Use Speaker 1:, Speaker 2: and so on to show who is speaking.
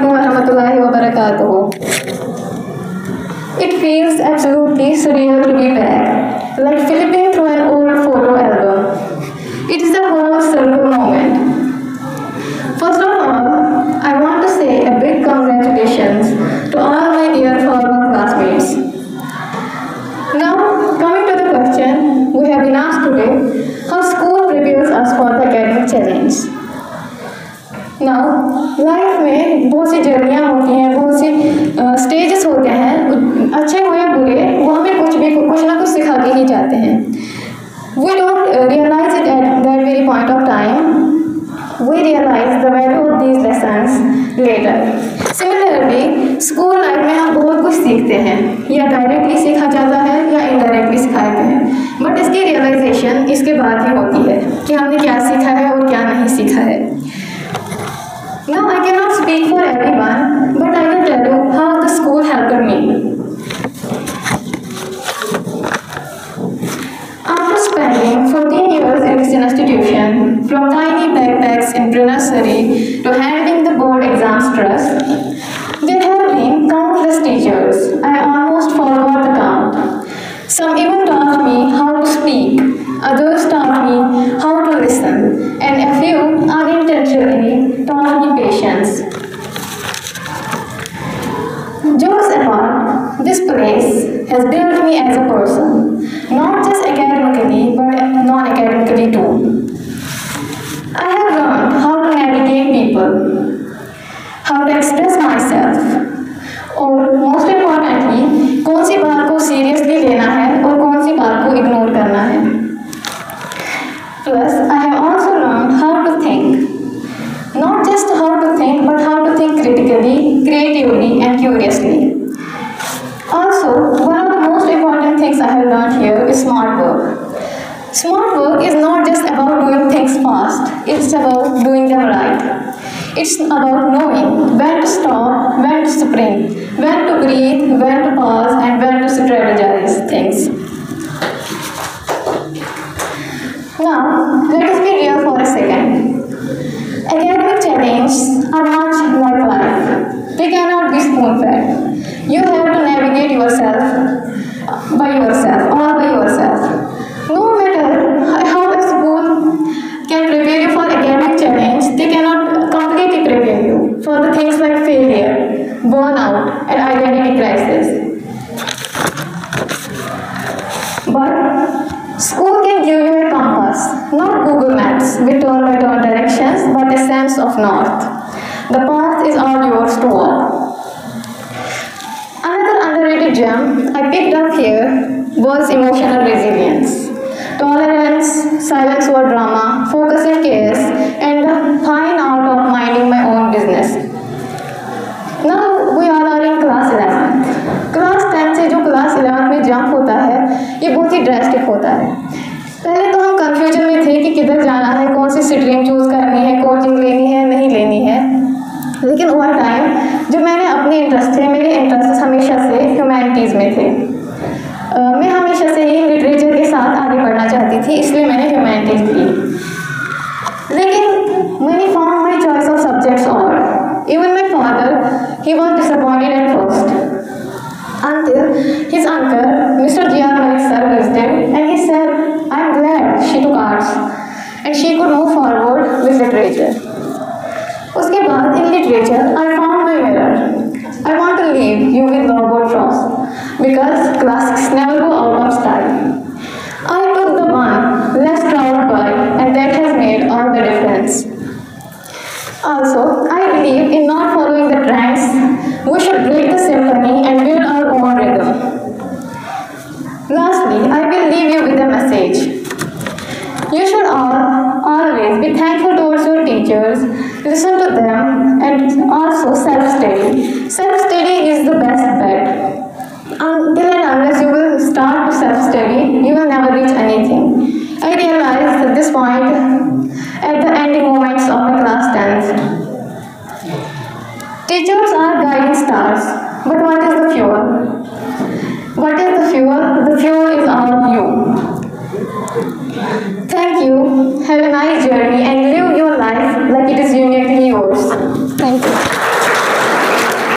Speaker 1: Assalamualaikum warahmatullahi wabarakatuh. It feels absolutely surreal to be back, like flipping through an old photo album. It is a whole surreal moment. First of all, I want to say a big congratulations to all my dear former classmates. Now, coming to the question we have been asked today, how school prepares us for the academic challenge. Now, life में बहुत सी जर्नियाँ होती हैं, बहुत सी stages होते हैं, अच्छे हो या बुरे, वो हमें कुछ ना कुछ सिखा के ही जाते हैं. We don't realize it at that very point of time. We realize the value of these lessons later. Similarly, school life में हम बहुत कुछ सीखते हैं, या डायरेक्टली सीखा जाता है या इनडायरेक्टली सिखाते हैं, बट इसकी रियलाइजेशन इसके बाद ही होती है कि हमने क्या सीखा है और क्या नहीं सीखा है. Now I cannot speak for everyone, but I will tell you how the school helped me. After spending 14 years in this institution, from tiny backpacks in pre-nursery to handling the board exam stress, there have been countless teachers. I almost forgot the count. Some even taught me how to speak, others taught me how to listen, and a few unintentionally taught me patience. Jokes apart, this place has built me as a person, not just academically but non-academically too. I have learned how to navigate people, how to express myself, और most importantly कौन सी बात को seriously लेना है और कौन सी बात को इग्नोर करना है. Plus I have also learn how to think, not just how to think but how to think critically, creatively and curiously. Also, one of the most important things I have learned here is smart work. Smart work is not just about doing things fast, it's about doing them right. It's about knowing when to stop, when to sprint, when to breathe, when to pause, and when to strategize things. Now, let us be real for a second. Academic challenges are not like life. They cannot be spoon-fed. You have to navigate yourself by yourself, all by yourself. No matter how a school can prepare you for academic challenge, they cannot completely prepare you for the things like failure, burnout, and identity crisis. But school can give you a compass, not Google Maps with turn-by-turn directions, but a sense of north. The path is all yours to walk. Another underrated gem I picked up here was emotional resilience. Tolerance, silence over drama, focus in chaos, and the fine art of minding my own business. Now we all are in class 11th. Class 10 से जो class 11 में jump होता है, ये बहुत ही drastic होता है. पहले तो हम कंफ्यूजन में थे कि किधर जाना है, कौन सी स्ट्रीम चूज करनी है, कोचिंग लेनी है, नहीं लेनी है. लेकिन ओवर टाइम जो मैंने अपने इंटरेस्ट थे, मेरे इंटरेस्ट हमेशा से ह्यूमैनिटीज़ में थे. मैं हमेशा से ही लिटरेचर के साथ आगे बढ़ना चाहती थी, इसलिए मैंने ह्यूमैनिटीज़ ली. लेकिन मैंने found my choice of subjects और even my father he was disappointed at first until his uncle, Mr. G.R. Malik sir, visited and he said, "I am glad she took arts and she could move forward with literature." उसके बाद in literature, I found my mirror. I want to leave you with Robert Frost because classics never go out of style. I took the one less traveled by, and that has made all the difference. Also, I believe in not following the trends. We should break the symphony and build our own rhythm. Lastly, I will leave you with a message. You should always be thankful towards your teachers, listen to them, and also self-study. Self-study is the best bet. Until and unless you will start to self-study, you will never reach anything. I realized at this point, at the ending moments of my class 10th. Teachers are guiding stars, but what is the fuel? What is the fuel? The fuel is all you. Thank you. Have a nice journey and live your life like it is uniquely yours.